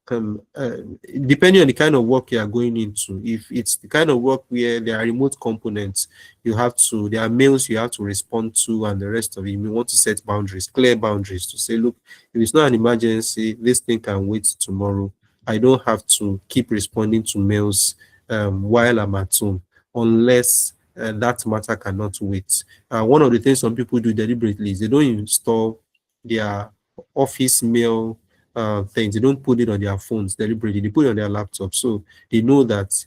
depending on the kind of work you are going into. If it's the kind of work where there are remote components, there are mails you have to respond to, and the rest of it, you may want to set boundaries, clear boundaries, to say, look, if it's not an emergency, this thing can wait tomorrow. I don't have to keep responding to mails while I'm at home, unless that matter cannot wait. One of the things some people do deliberately is they don't install their office mail things. They don't put it on their phones deliberately. They put it on their laptop, so they know that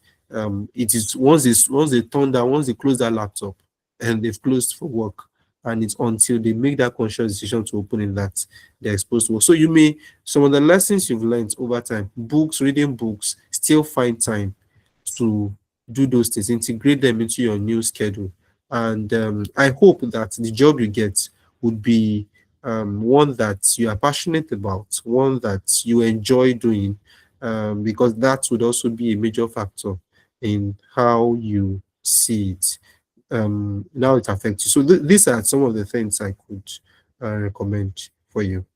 it is once they close that laptop and they've closed for work, and it's until they make that conscious decision to open it that they're exposed to work. So some of the lessons you've learned over time, reading books, still find time to do those things, integrate them into your new schedule. And I hope that the job you get would be one that you are passionate about, one that you enjoy doing, because that would also be a major factor in how you see it, how it affects you. So these are some of the things I could recommend for you.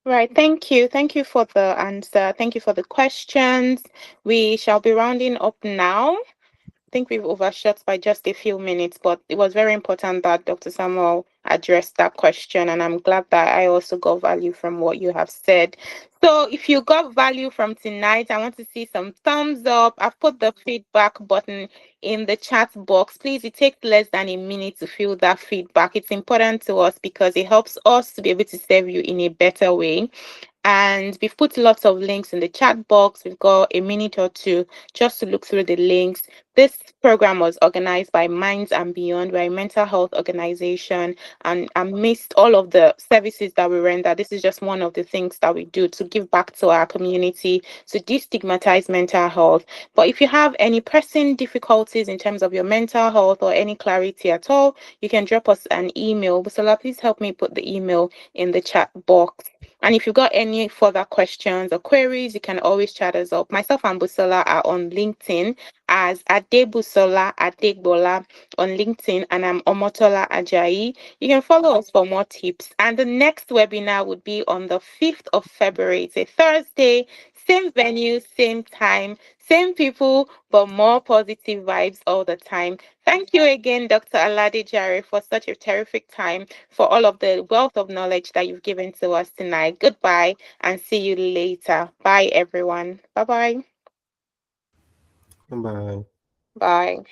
Right. Thank you. Thank you for the answer. Thank you for the questions. We shall be rounding up now. I think we've overshot by just a few minutes, but it was very important that Dr. Samuel addressed that question, and I'm glad that I also got value from what you have said. So if you got value from tonight, I want to see some thumbs up. I've put the feedback button in the chat box. Please, it takes less than a minute to fill that feedback. It's important to us because it helps us to be able to serve you in a better way. And we've put lots of links in the chat box. We've got a minute or two just to look through the links. This program was organized by Minds and Beyond. We're a mental health organization, and amidst all of the services that we render, this is just one of the things that we do to give back to our community, to destigmatize mental health. But if you have any pressing difficulties in terms of your mental health or any clarity at all, you can drop us an email. Busola, please help me put the email in the chat box. And if you've got any further questions or queries, you can always chat us up. Myself and Busola are on LinkedIn as Adebusola Adegbola on LinkedIn, and I'm Omotola Ajayi. You can follow us for more tips. And the next webinar would be on the 5th of February. It's a Thursday, same venue, same time, same people, but more positive vibes all the time. Thank you again, Dr. Alade Jare, for such a terrific time, for all of the wealth of knowledge that you've given to us tonight. Goodbye, and see you later. Bye, everyone. Bye-bye. Bye. Bye.